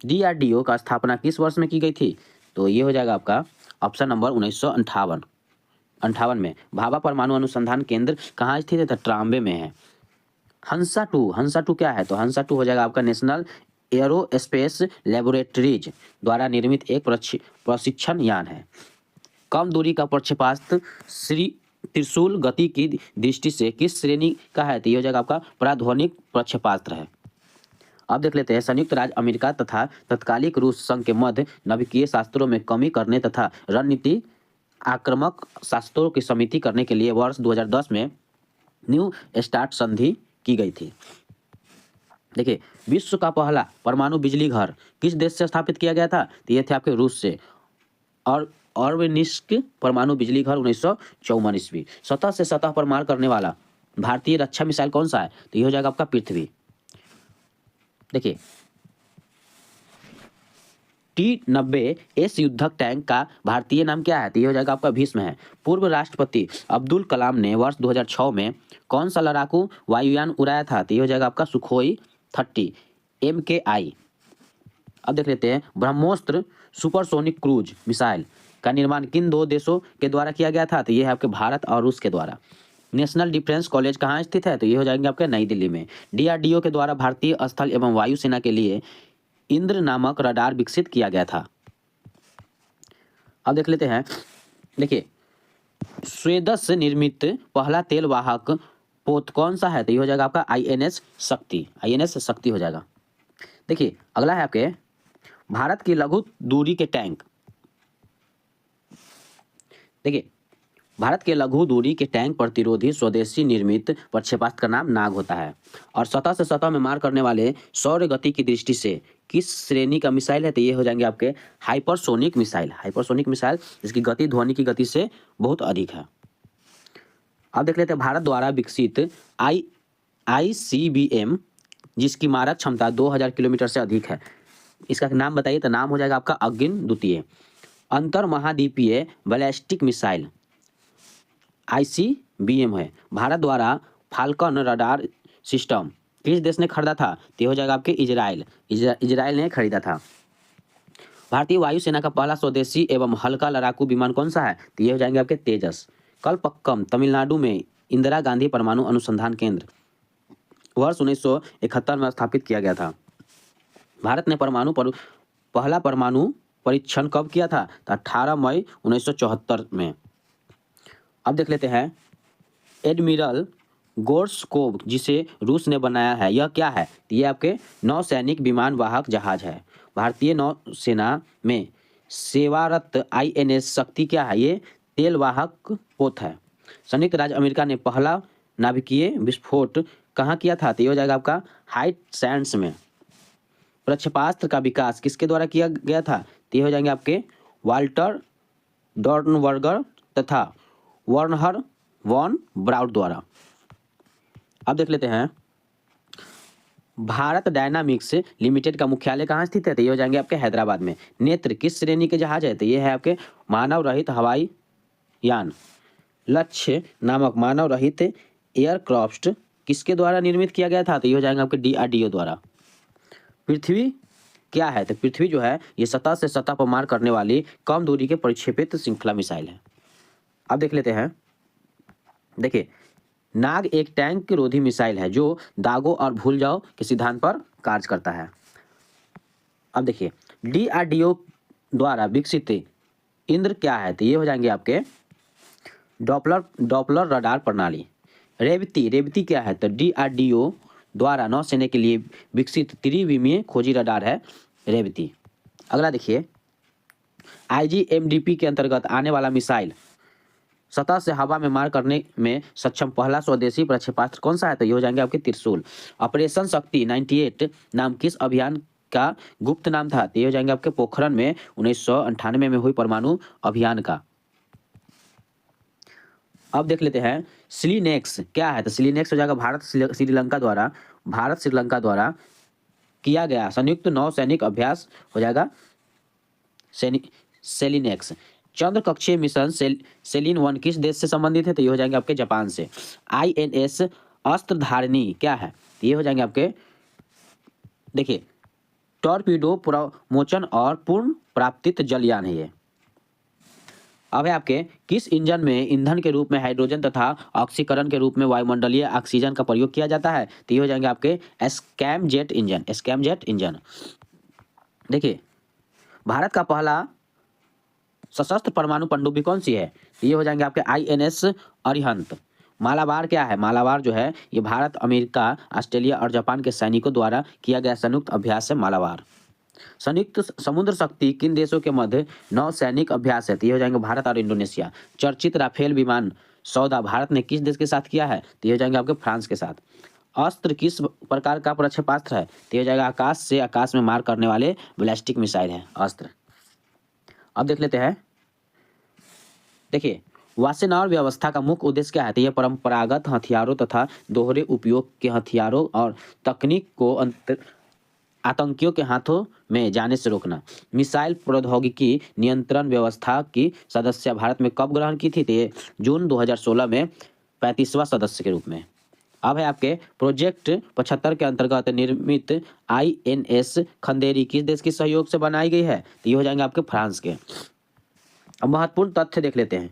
A: DRDO का स्थापना किस वर्ष में की गई थी? तो ये हो जाएगा आपका ऑप्शन नंबर 1958 में। भाभा परमाणु अनुसंधान केंद्र कहाँ स्थित है? तो ट्राम्बे में है। हंसा 2 क्या है? तो हंसा 2 हो जाएगा आपका नेशनल एरोस्पेस लेबोरेटरीज द्वारा निर्मित एक प्रशिक्षण यान है। कम दूरी का प्रक्षेपास्त्र त्रिशूल गति की दृष्टि से किस श्रेणी का है? तो ये हो जाएगा आपका प्राध्वनिक प्रक्षेपास्त्र है। अब देख लेते हैं संयुक्त राज्य अमेरिका तथा तत्कालिक रूस संघ के मध्य नाभिकीय शास्त्रों में कमी करने तथा रणनीति आक्रामक शास्त्रों की समिति करने के लिए वर्ष 2010 में न्यू स्टार्ट संधि की गई थी। देखिए विश्व का पहला परमाणु बिजली घर किस देश से स्थापित किया गया था? तो ये थे आपके रूस से। और ऑर्वेनिस्क परमाणु बिजली घर 1954 ईस्वी। सतह से सतह पर मार करने वाला भारतीय रक्षा मिसाइल कौन सा है? तो ये हो जाएगा आपका पृथ्वी। देखिए T-90S युद्धक टैंक का भारतीय नाम क्या है? तो ये हो जाएगा आपका भीष्म है। पूर्व राष्ट्रपति अब्दुल कलाम ने वर्ष 2006 में कौन सा लड़ाकू वायुयान उड़ाया था? तो ये हो जाएगा आपका सुखोई 30 MKI। अब देख लेते हैं ब्रह्मोस्त्र सुपरसोनिक क्रूज मिसाइल का निर्माण किन दो देशों के द्वारा किया गया था? तो ये है आपके भारत और रूस के द्वारा। नेशनल डिफेंस कॉलेज कहाँ स्थित है? तो ये हो जाएंगे आपके नई दिल्ली में। DRDO के द्वारा भारतीय स्थल एवं वायुसेना के लिए इंद्र नामक रडार विकसित किया गया था। अब देख लेते हैं, देखिए स्वीडन से निर्मित पहला तेल वाहक पोत कौन सा है? तो ये हो जाएगा आपका INS शक्ति हो जाएगा। देखिए अगला है आपके भारत की लघु दूरी के टैंक। देखिए भारत के लघु दूरी के टैंक प्रतिरोधी स्वदेशी निर्मित प्रक्षेपास्त्र का नाम नाग होता है और सतह से सतह में मार करने वाले सौर गति की दृष्टि से किस श्रेणी का मिसाइल है? तो ये हो जाएंगे आपके हाइपरसोनिक मिसाइल जिसकी गति ध्वनि की गति से बहुत अधिक है। अब देख लेते हैं भारत द्वारा विकसित ICBM जिसकी मारक क्षमता 2000 किलोमीटर से अधिक है। इसका नाम बताइए। तो नाम हो जाएगा आपका अग्नि द्वितीय। अंतर महाद्वीपीय बैलिस्टिक मिसाइल ICBM है। भारत द्वारा फाल्कन रडार सिस्टम किस देश ने खरीदा था? तो ये हो जाएगा आपके इजराइल। इजराइल ने खरीदा था। भारतीय वायुसेना का पहला स्वदेशी एवं हल्का लड़ाकू विमान कौन सा है? तो ये हो जाएंगे आपके तेजस। कलपक्कम तमिलनाडु में इंदिरा गांधी परमाणु अनुसंधान केंद्र वर्ष 1971 में स्थापित किया गया था। भारत ने पहला परमाणु परीक्षण कब किया था? तो 18 मई 1974 में। अब देख लेते हैं एडमिरल गोर्शकोव जिसे रूस ने बनाया है, यह क्या है? तो ये आपके नौसैनिक विमान वाहक जहाज है। भारतीय नौसेना में सेवारत INS शक्ति क्या है? ये तेल वाहक पोत है। संयुक्त राज्य अमेरिका ने पहला नाभिकीय विस्फोट कहाँ किया था? तो ये हो जाएगा आपका हाइट सैंड्स में। प्रक्षेपास्त्र का विकास किसके द्वारा किया गया था? तो ये हो जाएंगे आपके वाल्टर डॉर्नबर्गर तथा वर्नहर वॉन ब्राउन द्वारा। अब देख लेते हैं भारत डायनामिक्स लिमिटेड का मुख्यालय कहाँ स्थित है? तो ये हो जाएंगे आपके हैदराबाद में। नेत्र किस श्रेणी के जहाज है? तो ये है आपके मानव रहित हवाई यान। लक्ष्य नामक मानव रहित एयरक्राफ्ट किसके द्वारा निर्मित किया गया था? तो ये हो जाएंगे आपके DRDO द्वारा। पृथ्वी क्या है? तो पृथ्वी जो है ये सतह से सतह पर मार करने वाली कम दूरी के परिक्षेपित श्रृंखला मिसाइल है। अब देख लेते हैं, देखिए नाग एक टैंक रोधी मिसाइल है जो दागो और भूल जाओ के सिद्धांत पर कार्य करता है। अब देखिए DRDO द्वारा विकसित इंद्र क्या है? तो ये हो जाएंगे आपके डॉपलर रडार प्रणाली। रेवती क्या है? तो DRDO द्वारा नौसेना के लिए विकसित त्रिविमीय खोजी रडार है रेवती। अगला देखिए IGMDP के अंतर्गत आने वाला मिसाइल सतह से हवा में मार करने में सक्षम पहला स्वदेशी प्रक्षेपास्त्र कौन सा है? तो ये हो जाएंगे आपके त्रिशूल। ऑपरेशन शक्ति 98 नाम किस अभियान का गुप्त नाम था? तो ये हो जाएंगे आपके पोखरण में 1998 में हुई परमाणु अभियान का। अब देख लेते हैं सिलीनेक्स क्या है? तो सिलीनेक्स हो जाएगा भारत श्रीलंका द्वारा किया गया संयुक्त नौसैनिक अभ्यास हो जाएगा सेलिनेक्स। चंद्र कक्षीय मिशन सेलिन 1 किस देश से संबंधित है? तो ये हो जाएंगे आपके जापान से। INS अस्त्रधारिणी क्या है? तो ये हो जाएंगे आपके देखिए टॉर्पीडो प्रमोचन और पूर्ण प्राप्तित जलयान है ये। अब है आपके किस इंजन में ईंधन के रूप में हाइड्रोजन तथा ऑक्सीकरण के रूप में वायुमंडलीय ऑक्सीजन का प्रयोग किया जाता है? तो ये हो जाएंगे आपके स्कैमजेट इंजन। देखिए भारत का पहला सशस्त्र परमाणु पनडुब्बी कौन सी है? ये हो जाएंगे आपके INS अरिहंत। मालाबार क्या है? मालाबार जो है ये भारत, अमेरिका, ऑस्ट्रेलिया और जापान के सैनिकों द्वारा किया गया संयुक्त अभ्यास है मालाबार। संयुक्त समुद्र शक्ति किन देशों के मध्य नौसैनिक अभ्यास है? तो ये हो जाएंगे भारत और इंडोनेशिया। चर्चित राफेल विमान सौदा भारत ने किस देश के साथ किया है? तो ये हो जाएंगे आपके फ्रांस के साथ। अस्त्र किस प्रकार का प्रक्षेपास्त्र है? तो ये हो जाएगा आकाश से आकाश में मार करने वाले बैलिस्टिक मिसाइल है अस्त्र। अब देख लेते हैं, देखिए वासेनार व्यवस्था का मुख्य उद्देश्य क्या है? तो यह परंपरागत हथियारों तथा दोहरे उपयोग के हथियारों और तकनीक को आतंकियों के हाथों में जाने से रोकना। मिसाइल प्रौद्योगिकी नियंत्रण व्यवस्था की सदस्य भारत में कब ग्रहण की थी? तो जून 2016 में 35वां सदस्य के रूप में। अब है आपके प्रोजेक्ट 75 के अंतर्गत निर्मित INS खंदेरी किस देश के सहयोग से बनाई गई है? तो ये हो जाएंगे आपके फ्रांस के। अब महत्वपूर्ण तथ्य देख लेते हैं,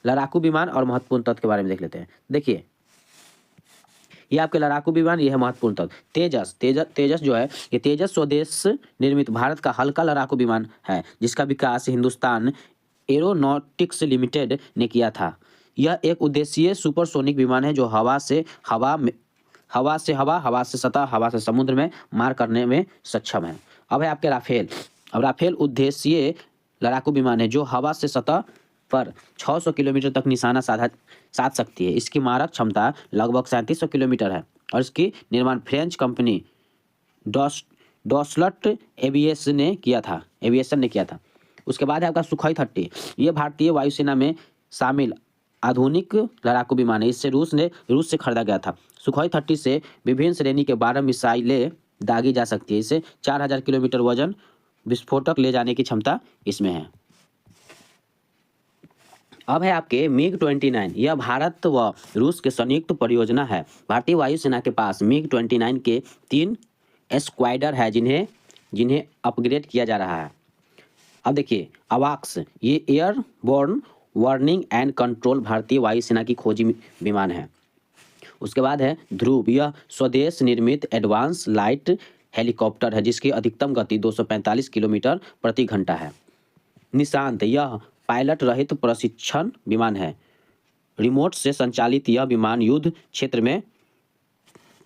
A: लड़ाकू विमान और महत्वपूर्ण तथ्य के बारे में देख लेते हैं। देखिए ये आपके लड़ाकू विमान, ये है महत्वपूर्ण तथ्य। तेजस जो है ये तेजस स्वदेश निर्मित भारत का हल्का लड़ाकू विमान है जिसका विकास हिंदुस्तान एरोनॉटिक्स लिमिटेड ने किया था। यह एक उद्देश्यीय सुपरसोनिक विमान है जो हवा से सतह, हवा से समुद्र में मार करने में सक्षम है। अब है आपके राफेल। अब राफेल उद्देश्यीय लड़ाकू विमान है जो हवा से सतह पर 600 किलोमीटर तक निशाना साध सकती है। इसकी मारक क्षमता लगभग 3700 किलोमीटर है और इसकी निर्माण फ्रेंच कंपनी डॉसल्ट एविएशन ने किया था। उसके बाद है आपका सुखोई 30। ये भारतीय वायुसेना में शामिल आधुनिक लड़ाकू विमान है। इससे रूस से खरीदा गया था। सुखोई 30 से विभिन्न श्रेणी के 12 मिसाइलें दागी जा सकती है। इसे 4000 किलोमीटर वजन विस्फोटक ले जाने की क्षमता इसमें है। अब है आपके मिग 29। यह भारत व रूस के संयुक्त परियोजना है। भारतीय वायुसेना के पास मिग 29 के 3 स्क्वाड्रन है जिन्हें जिन्हें अपग्रेड किया जा रहा है। अब देखिए अवाक्स, ये एयरबोर्न वार्निंग एंड कंट्रोल भारतीय वायुसेना की खोजी विमान है। उसके बाद है ध्रुव, यह स्वदेश निर्मित एडवांस लाइट हेलीकॉप्टर है जिसकी अधिकतम गति 245 किलोमीटर प्रति घंटा है। निशांत, यह पायलट रहित प्रशिक्षण विमान है। रिमोट से संचालित यह विमान युद्ध क्षेत्र में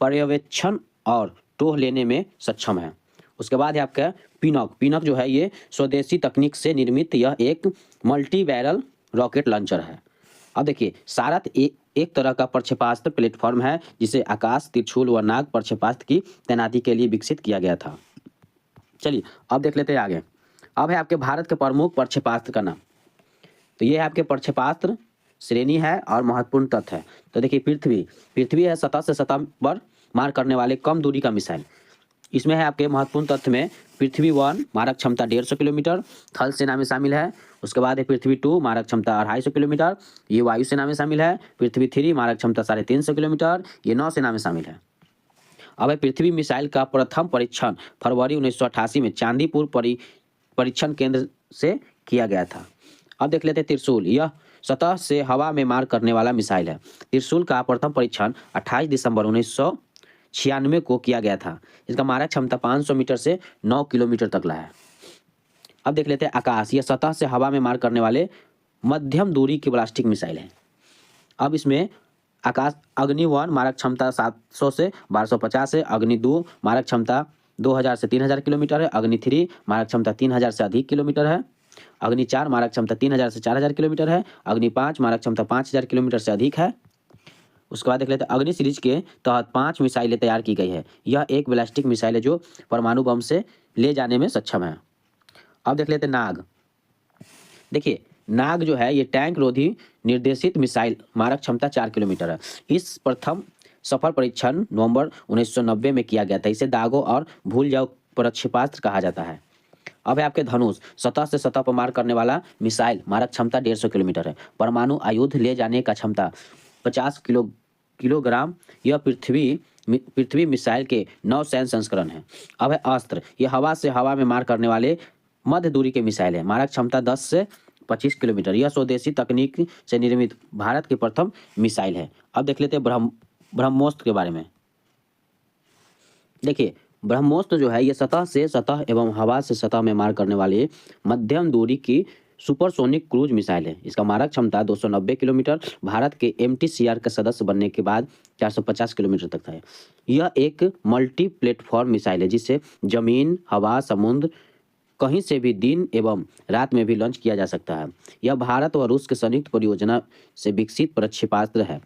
A: पर्यवेक्षण और टोह लेने में सक्षम है। उसके बाद है आपका पिनक। पिनक जो है ये स्वदेशी तकनीक से निर्मित यह एक मल्टी बैरल रॉकेट लॉन्चर है। अब देखिए सारथ एक तरह का प्रक्षेपास्त्र प्लेटफॉर्म है जिसे आकाश, त्रिशूल व नाग प्रक्षेपास्त्र की तैनाती के लिए विकसित किया गया था। चलिए अब देख लेते हैं आगे। अब है आपके भारत के प्रमुख प्रक्षेपास्त्र का नाम। तो ये है आपके प्रक्षेपास्त्र श्रेणी है और महत्वपूर्ण तथ्य है। तो देखिए पृथ्वी है सतह से सतह पर मार करने वाले कम दूरी का मिसाइल। इसमें है आपके महत्वपूर्ण तथ्य में पृथ्वी 1 मारक क्षमता 150 किलोमीटर, थल सेना में शामिल है। उसके बाद है पृथ्वी 2 मारक क्षमता 250 किलोमीटर, ये वायुसेना में शामिल है। पृथ्वी 3 मारक क्षमता 350 किलोमीटर, ये नौसेना में शामिल है। अब है पृथ्वी मिसाइल का प्रथम परीक्षण फरवरी 1988 में चांदीपुर परीक्षण केंद्र से किया गया था। अब देख लेते हैं त्रिशूल, यह सतह से हवा में मार करने वाला मिसाइल है। त्रिशूल का प्रथम परीक्षण 28 दिसंबर 1996 को किया गया था। इसका मारक क्षमता 500 मीटर से 9 किलोमीटर तक है। अब देख लेते हैं आकाश, यह सतह से हवा में मार करने वाले मध्यम दूरी की बैलिस्टिक मिसाइल है। अब इसमें आकाश अग्नि 1 मारक क्षमता 700 से 1250 है। अग्नि 2 मारक क्षमता 2000 से 3000 किलोमीटर है। अग्नि 3 मारक क्षमता 3000 से अधिक किलोमीटर है। अग्नि 4 मारक क्षमता 3000 से 4000 किलोमीटर है। अग्नि 5 मारक क्षमता 5000 किलोमीटर से अधिक है। उसके बाद देख लेते हैं अग्नि सीरीज के तहत 5 मिसाइलें तैयार की गई है। यह एक बैलिस्टिक मिसाइल है जो परमाणु बम से ले जाने में सक्षम है। अब देख लेते हैं नाग। देखिए नाग जो है ये टैंक रोधी निर्देशित मिसाइल, मारक क्षमता 4 किलोमीटर है। इस प्रथम सफल परीक्षण नवंबर 1990 में किया गया था। इसे दागो और भूल जाओ प्रक्षेपास्त्र कहा जाता है। अब है आपके धनुष, सतह से सतह पर मार करने वाला मिसाइल, मारक क्षमता 150 किलोमीटर है। परमाणु आयुध ले जाने का क्षमता 50 किलोग्राम। यह पृथ्वी मिसाइल के 9 सैन्य संस्करण है। अब है अस्त्र, यह हवा से हवा में मार करने वाले मध्य दूरी के मिसाइल है। मारक क्षमता 10 से 25 किलोमीटर। यह स्वदेशी तकनीक से निर्मित भारत की प्रथम मिसाइल है। अब देख लेते हैं ब्रह्मोस्त्र के बारे में। देखिए ब्रह्मोस्त्र जो है ये सतह से सतह एवं हवा से सतह में मार करने वाले मध्यम दूरी की सुपरसोनिक क्रूज मिसाइल है। इसका मारक क्षमता 290 किलोमीटर। भारत के MTCR का सदस्य बनने के बाद 450 किलोमीटर तक था। यह एक मल्टी प्लेटफॉर्म मिसाइल है जिसे जमीन, हवा, समुद्र कहीं से भी दिन एवं रात में भी लॉन्च किया जा सकता है। यह भारत और रूस के संयुक्त परियोजना से विकसित प्रक्षेपास्त्र है।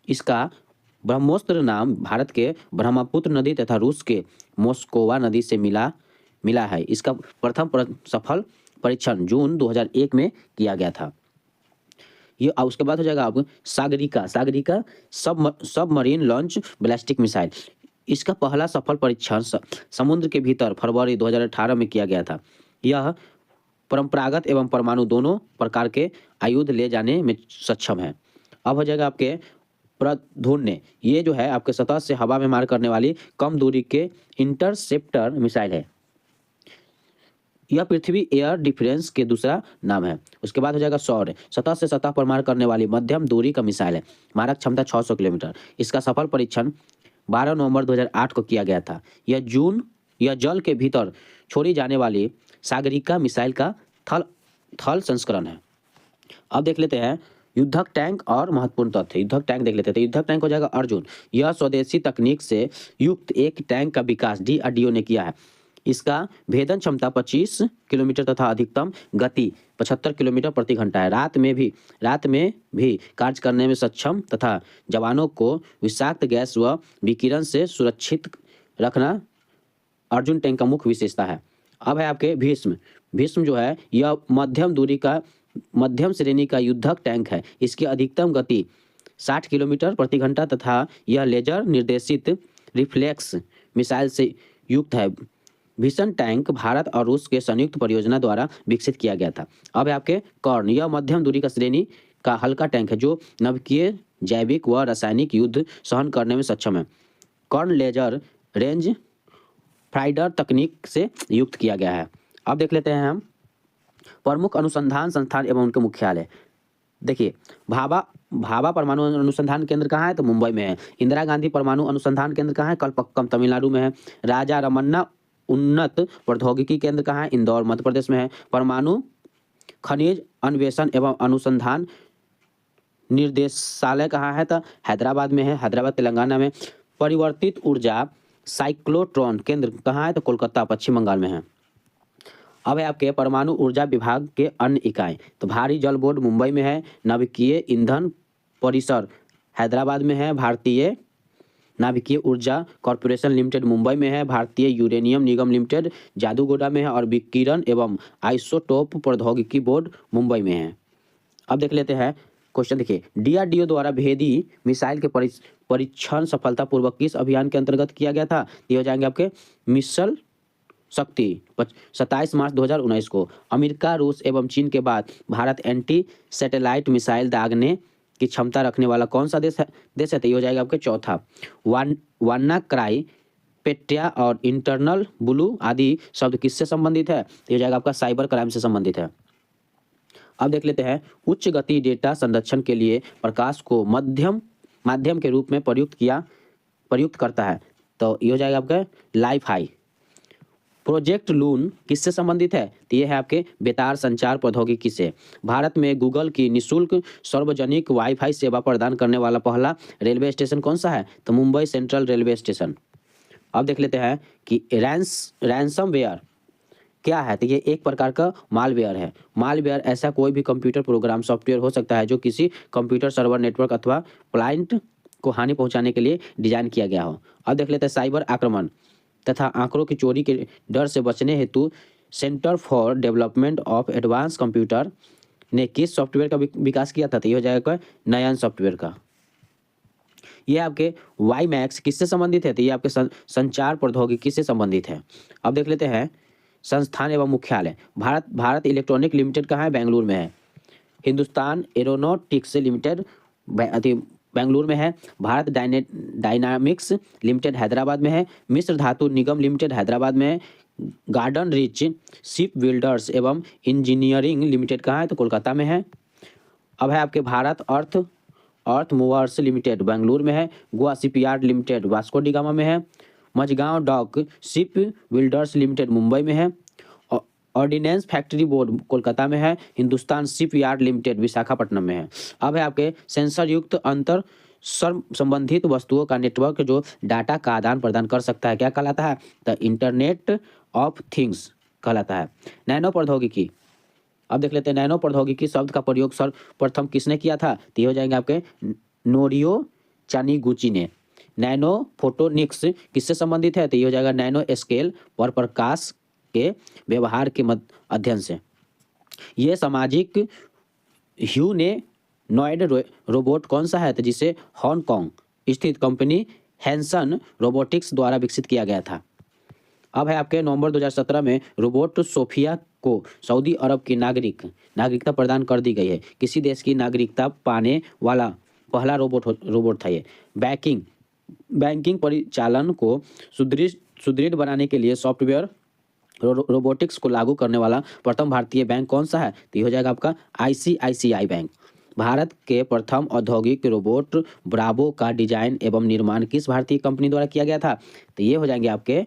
A: इसका ब्रह्मोस्त्र नाम भारत के ब्रह्मपुत्र नदी तथा रूस के मोस्कोवा नदी से मिला है। इसका प्रथम सफल परीक्षण जून 2001 में किया गया था। ये उसके बाद हो जाएगा अब Sagarika submarine launch ballistic missile. इसका पहला सफल परीक्षण समुद्र के भीतर फरवरी 2018 में किया गया था। यह परंपरागत एवं परमाणु दोनों प्रकार के आयुध ले जाने में सक्षम है। अब हो जाएगा आपके प्रधुन्य, ये जो है आपके सतह से हवा में मार करने वाली कम दूरी के इंटरसेप्टर मिसाइल है। यह पृथ्वी एयर डिफेंस के दूसरा नाम है। उसके बाद हो जाएगा सौर्य, सतह से सतह पर मार करने वाली मध्यम दूरी का मिसाइल है। मारक क्षमता 600 किलोमीटर। इसका सफल परीक्षण 12 नवंबर 2008 को किया गया था। यह जल के भीतर छोड़ी जाने वाली सागरिका मिसाइल का थल संस्करण है। अब देख लेते हैं युद्धक टैंक और महत्वपूर्ण तथ्य। युद्धक टैंक देख लेते थे। युद्धक टैंक हो जाएगा अर्जुन। यह स्वदेशी तकनीक से युक्त एक टैंक का विकास DRDO ने किया है। इसका भेदन क्षमता 25 किलोमीटर तथा अधिकतम गति 75 किलोमीटर प्रति घंटा है। रात में भी कार्य करने में सक्षम तथा जवानों को विषाक्त गैस व विकिरण से सुरक्षित रखना अर्जुन टैंक का मुख्य विशेषता है। अब है आपके भीष्म जो है यह मध्यम श्रेणी का युद्धक टैंक है। इसकी अधिकतम गति 60 किलोमीटर प्रति घंटा तथा यह लेजर निर्देशित रिफ्लेक्स मिसाइल से युक्त है। भीषण टैंक भारत और रूस के संयुक्त परियोजना द्वारा विकसित किया गया था। अब है आपके कर्ण, यह मध्यम दूरी का श्रेणी का हल्का टैंक है जो नाभिकीय जैविक व रासायनिक युद्ध सहन करने में सक्षम है। कर्ण लेजर रेंज फाइंडर तकनीक से युक्त किया गया है। अब देख लेते हैं हम प्रमुख अनुसंधान संस्थान एवं उनके मुख्यालय। देखिए, भाभा परमाणु अनुसंधान केंद्र कहाँ है? तो मुंबई में है। इंदिरा गांधी परमाणु अनुसंधान केंद्र कहाँ है? कलपक्कम तमिलनाडु में है। राजा रमन्ना उन्नत प्रौद्योगिकी केंद्र कहाँ है? इंदौर मध्य प्रदेश में है। परमाणु खनिज अन्वेषण एवं अनुसंधान निर्देशालय कहाँ है? तो हैदराबाद में है, हैदराबाद तेलंगाना में। परिवर्तित ऊर्जा साइक्लोट्रॉन केंद्र कहाँ है? तो कोलकाता पश्चिम बंगाल में है। अब है आपके परमाणु ऊर्जा विभाग के अन्य इकाई। तो भारी जल बोर्ड मुंबई में है। नाभिकीय ईंधन परिसर हैदराबाद में है। भारतीय नाभिकीय ऊर्जा कॉरपोरेशन लिमिटेड मुंबई में है। भारतीय यूरेनियम निगम लिमिटेड जादूगोड़ा में है। और विकिरण एवं आइसोटोप प्रौद्योगिकी बोर्ड मुंबई में है। अब देख लेते हैं क्वेश्चन। देखिए, डीआरडीओ द्वारा भेदी मिसाइल के परीक्षण सफलतापूर्वक किस अभियान के अंतर्गत किया गया था? ये हो जाएंगे आपके मिसल शक्ति 27 मार्च 2019 को। अमेरिका, रूस एवं चीन के बाद भारत एंटी सैटेलाइट मिसाइल दागने की क्षमता रखने वाला कौन सा देश है? तो ये हो जाएगा आपके चौथा। वान्ना क्राई, पेट्रिया और इंटरनल ब्लू आदि शब्द किससे संबंधित है? तो ये हो जाएगा आपका साइबर क्राइम से संबंधित है। अब देख लेते हैं उच्च गति डेटा संरक्षण के लिए प्रकाश को माध्यम के रूप में प्रयुक्त करता है। तो ये हो जाएगा आपका लाइफ हाई। प्रोजेक्ट लून किससे संबंधित है? तो ये है आपके बेतार संचार प्रौद्योगिकी से। भारत में गूगल की निःशुल्क सार्वजनिक वाईफाई सेवा प्रदान करने वाला पहला रेलवे स्टेशन कौन सा है? तो मुंबई सेंट्रल रेलवे स्टेशन। अब देख लेते हैं कि रैंसमवेयर क्या है? तो ये एक प्रकार का मालवेयर है। मालवेयर ऐसा कोई भी कंप्यूटर प्रोग्राम सॉफ्टवेयर हो सकता है जो किसी कंप्यूटर सर्वर नेटवर्क अथवा क्लाइंट को हानि पहुंचाने के लिए डिजाइन किया गया हो। अब देख लेते हैं साइबर आक्रमण तथा आंकड़ों की चोरी के डर से बचने हेतु centre for development of advance computer ने किस सॉफ्टवेयर का विकास किया था? तो ये हो जाएगा नयन सॉफ्टवेयर का। ये आपके वाई मैक्स किससे संबंधित है? तो ये आपके संचार प्रौद्योगिकी से संबंधित है। अब देख लेते हैं संस्थान एवं मुख्यालय। भारत इलेक्ट्रॉनिक लिमिटेड कहाँ है? बेंगलुरु में है। हिंदुस्तान एरोनॉटिक्स लिमिटेड बेंगलुरु में है। भारत डायनामिक्स लिमिटेड हैदराबाद में है। मिश्र धातु निगम लिमिटेड हैदराबाद में है। गार्डन रिच शिप बिल्डर्स एवं इंजीनियरिंग लिमिटेड कहाँ है? तो कोलकाता में है। अब है आपके Bharat Earth Movers Limited Bengaluru में है। गोवा शिपयार्ड लिमिटेड वास्को डी गामा में है। Mazagon Dock Shipbuilders Limited Mumbai में है। ऑर्डिनेंस फैक्ट्री बोर्ड कोलकाता में है। Hindustan Shipyard Limited Visakhapatnam में है। अब है आपके सेंसर युक्त अंतर संबंधित वस्तुओं का नेटवर्क जो डाटा का आदान प्रदान कर सकता है क्या कहलाता है? तो इंटरनेट ऑफ थिंग्स कहलाता है। नैनो प्रौद्योगिकी। अब देख लेते हैं नैनो प्रौद्योगिकी शब्द का प्रयोग सर्वप्रथम किसने किया था? तो ये हो जाएंगे आपके नोरियो चानीगुची ने। नैनो फोटोनिक्स किससे संबंधित है? तो ये हो जाएगा नैनो स्केल पर प्रकाश के व्यवहार के अध्ययन से। ये सामाजिक ह्यूमनॉइड रोबोट कौन सा है? तो जिसे हांगकांग स्थित कंपनी हैंसन रोबोटिक्स द्वारा विकसित किया गया था। अब है आपके नवंबर 2017 में रोबोट सोफिया को सऊदी अरब की नागरिकता प्रदान कर दी गई है। किसी देश की नागरिकता पाने वाला पहला रोबोट था ये। बैंकिंग परिचालन को सुदृढ़ बनाने के लिए सॉफ्टवेयर रोबोटिक्स को लागू करने वाला प्रथम भारतीय बैंक कौन सा है? तो ये हो जाएगा आपका आईसीआईसीआई बैंक। भारत के प्रथम औद्योगिक रोबोट ब्रावो का डिजाइन एवं निर्माण किस भारतीय कंपनी द्वारा किया गया था? तो ये हो जाएंगे आपके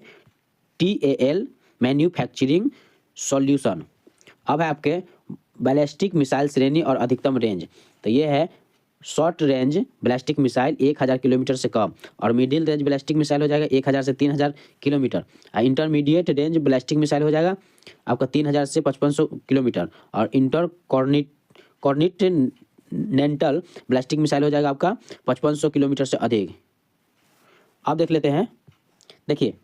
A: TAL मैन्युफैक्चरिंग सॉल्यूशन। अब है आपके बैलिस्टिक मिसाइल श्रेणी और अधिकतम रेंज। तो ये है short range ballistic missile 1000 kilometre से कम, और मिडिल रेंज बैलिस्टिक मिसाइल हो जाएगा 1000 से 3000 kilometre. Intermediate range ballistic missile हो जाएगा आपका 3000 से 5500 किलोमीटर, और इंटर कॉर्निटेंटल बैलिस्टिक मिसाइल हो जाएगा आपका 5500 किलोमीटर से अधिक। अब देख लेते हैं। देखिए,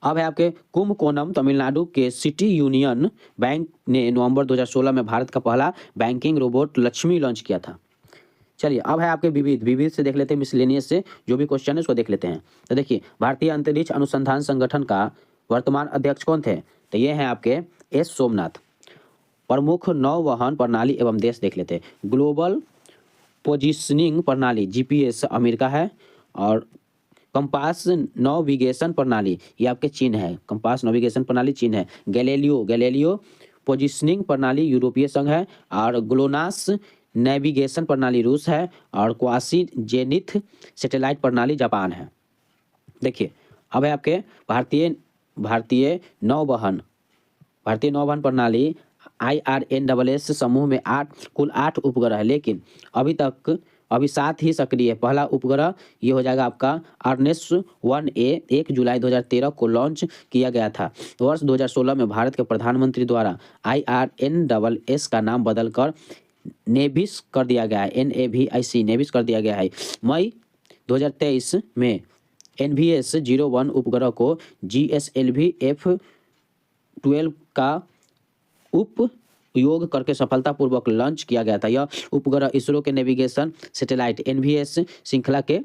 A: अब है आपके कुंभकोणम तमिलनाडु के सिटी यूनियन बैंक ने नवंबर 2016 में भारत का पहला बैंकिंग रोबोट लक्ष्मी लॉन्च किया था। चलिए, अब है आपके विविध से देख लेते हैं, मिसलेनियस से जो भी क्वेश्चन है उसको देख लेते हैं। तो देखिए, भारतीय अंतरिक्ष अनुसंधान संगठन का वर्तमान अध्यक्ष कौन थे? तो ये हैं आपके S सोमनाथ। प्रमुख नौवहन प्रणाली एवं देश देख लेते हैं। ग्लोबल पोजिशनिंग प्रणाली जीपीएस अमेरिका है, और कंपास नेविगेशन प्रणाली ये आपके चीन है। कंपास नेविगेशन प्रणाली चीन है। गैलीलियो पोजिशनिंग प्रणाली यूरोपीय संघ है, और ग्लोनास नेविगेशन प्रणाली रूस है, और क्वासी जेनिथ सैटेलाइट प्रणाली जापान है। देखिए अब है आपके भारतीय नौवहन प्रणाली IRNSS समूह में कुल 8 उपग्रह है, लेकिन अभी 7 ही सक्रिय है। पहला उपग्रह ये हो जाएगा आपका अर्नेस 1A 1 जुलाई 2013 को लॉन्च किया गया था। वर्ष 2016 में भारत के प्रधानमंत्री द्वारा IRNSS का नाम बदलकर नेविस कर दिया गया है। NAVIC नेविस कर दिया गया है। मई 2023 में NVS 01 उपग्रह को GSLV F12 का उपयोग करके सफलतापूर्वक लॉन्च किया गया था। यह उपग्रह इसरो के नेविगेशन सैटेलाइट NVS श्रृंखला के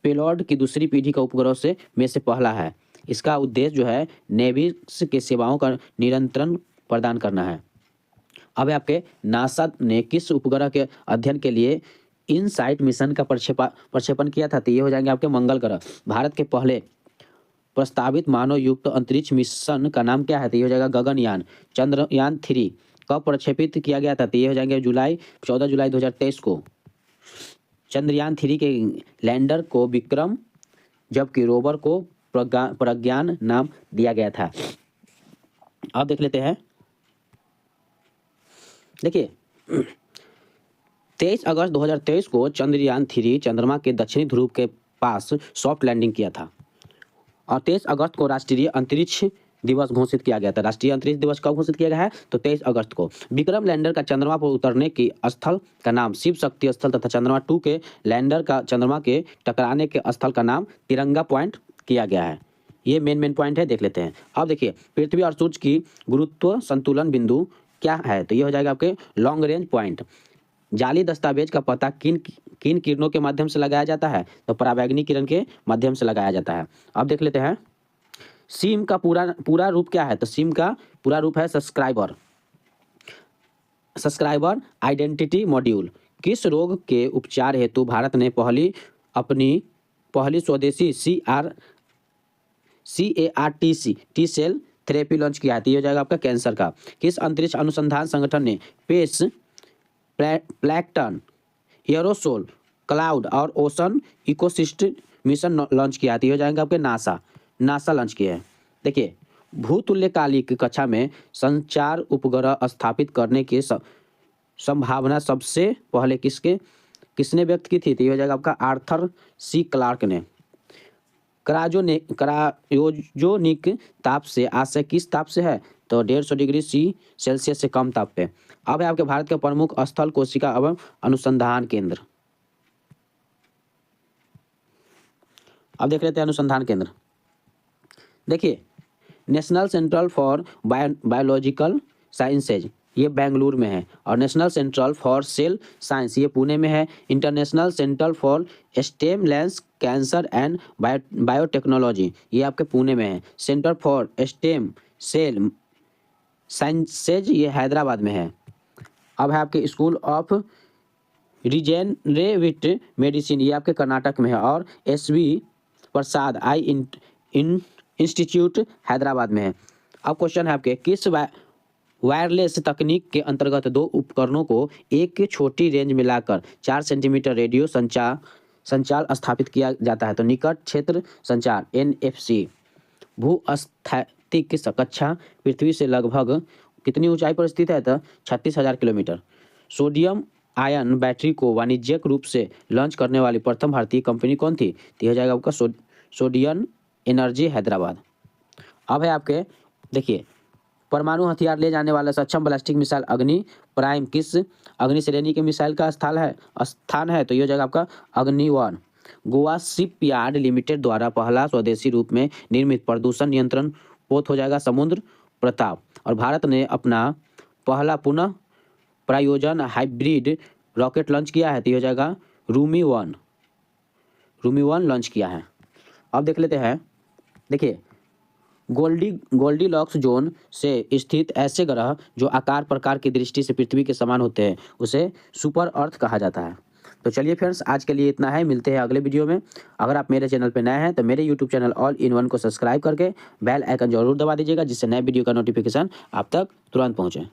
A: पेलोड की दूसरी पीढ़ी का उपग्रह में से पहला है। इसका उद्देश्य जो है नेविस के सेवाओं का नियंत्रण प्रदान करना है। अब आपके नासा ने किस उपग्रह के अध्ययन के लिए इनसाइट मिशन का प्रक्षेपण किया था? तो ये हो जाएंगे आपके मंगल ग्रह। भारत के पहले प्रस्तावित मानव युक्त अंतरिक्ष मिशन का नाम क्या है? तो ये हो जाएगा गगनयान। चंद्रयान 3 कब प्रक्षेपित किया गया था? तो ये हो जाएंगे 14 जुलाई 2023 को। चंद्रयान 3 के लैंडर को विक्रम जबकि रोवर को प्रज्ञान नाम दिया गया था। अब देख लेते हैं। देखिए 23 अगस्त 2023 को चंद्रयान 3 चंद्रमा के दक्षिणी ध्रुव के पास सॉफ्ट लैंडिंग किया था, और 23 अगस्त को राष्ट्रीय अंतरिक्ष दिवस घोषित किया गया था। राष्ट्रीय अंतरिक्ष दिवस कब घोषित किया गया है? तो 23 अगस्त को। विक्रम लैंडर का चंद्रमा पर उतरने की स्थल का नाम शिव शक्ति स्थल तथा चंद्रमा 2 के लैंडर का चंद्रमा के टकराने के स्थल का नाम तिरंगा पॉइंट किया गया है। ये मेन पॉइंट है, देख लेते हैं। अब देखिए पृथ्वी और सूर्य की गुरुत्व संतुलन बिंदु क्या है? तो ये हो जाएगा आपके लॉन्ग रेंज पॉइंट। जाली दस्तावेज का पता किन किरणों के माध्यम से लगाया जाता है? तो पराबैंगनी किरण के माध्यम से लगाया जाता है। अब देख लेते हैं सिम का पूरा रूप क्या है? तो सिम का पूरा रूप है सब्सक्राइबर आइडेंटिटी मॉड्यूल। किस रोग के उपचार हेतु भारत ने अपनी पहली स्वदेशी CAR-T T cell therapy launch किया है? तो ये हो जाएगा आपका कैंसर का। किस अंतरिक्ष अनुसंधान संगठन ने पेस प्लैंकटन एरोसोल क्लाउड और ओशन इकोसिस्टम मिशन लॉन्च किया? तो ये हो जाएगा आपके नासा लॉन्च किया है। देखिए भूतुल्यकालिक कक्षा में संचार उपग्रह स्थापित करने की संभावना सबसे पहले किसने व्यक्त की थी? तो ये हो जाएगा आपका आर्थर C क्लार्क ने। क्रायोजोनिक ताप से आशय किस ताप से है? तो 150 डिग्री सेल्सियस से कम ताप पे। अब है आपके भारत के प्रमुख स्थल कोशिका एवं अनुसंधान केंद्र। अब देख लेते हैं अनुसंधान केंद्र। देखिए national central for biological sciences ये बेंगलुरु में है, और national central for cell science ये पुणे में है। International centre for stem lens cancer and biotechnology ये आपके पुणे में है। Centre for stem cell sciences ये हैदराबाद में है। अब है आपके स्कूल ऑफ रिजेनरेटिव मेडिसिन ये आपके कर्नाटक में है, और SV प्रसाद आई इंस्टीट्यूट हैदराबाद में है। अब क्वेश्चन है आपके किस वायरलेस तकनीक के अंतर्गत 2 उपकरणों को एक छोटी रेंज में लाकर 4 सेंटीमीटर रेडियो संचार स्थापित किया जाता है? तो निकट क्षेत्र संचार NFC। भूस्थैतिक कक्षा पृथ्वी से लगभग कितनी ऊंचाई पर स्थित है? तो 36,000 किलोमीटर। सोडियम आयन बैटरी को वाणिज्यिक रूप से लॉन्च करने वाली प्रथम भारतीय कंपनी कौन थी? तो यह जाएगा आपका सोडियम एनर्जी हैदराबाद। अब है आपके देखिए परमाणु हथियार ले जाने वाला सक्षम बैलिस्टिक मिसाइल अग्नि प्राइम किस अग्नि श्रेणी के मिसाइल का स्थान है? तो ये हो जाएगा आपका अग्नि 1। गोवा शिपयार्ड लिमिटेड द्वारा पहला स्वदेशी रूप में निर्मित प्रदूषण नियंत्रण पोत हो जाएगा समुद्र प्रताप। और भारत ने अपना पहला पुनः प्रायोजन हाइब्रिड रॉकेट लॉन्च किया है? तो ये हो जाएगा रूमी 1 लॉन्च किया है। अब देख लेते हैं। देखिए गोल्डीलॉक्स जोन से स्थित ऐसे ग्रह जो आकार प्रकार की दृष्टि से पृथ्वी के समान होते हैं उसे सुपर अर्थ कहा जाता है। तो चलिए फ्रेंड्स, आज के लिए इतना है। मिलते हैं अगले वीडियो में। अगर आप मेरे चैनल पर नए हैं तो मेरे YouTube channel all in one को सब्सक्राइब करके बेल आइकन जरूर दबा दीजिएगा, जिससे नए वीडियो का नोटिफिकेशन आप तक तुरंत पहुँचे।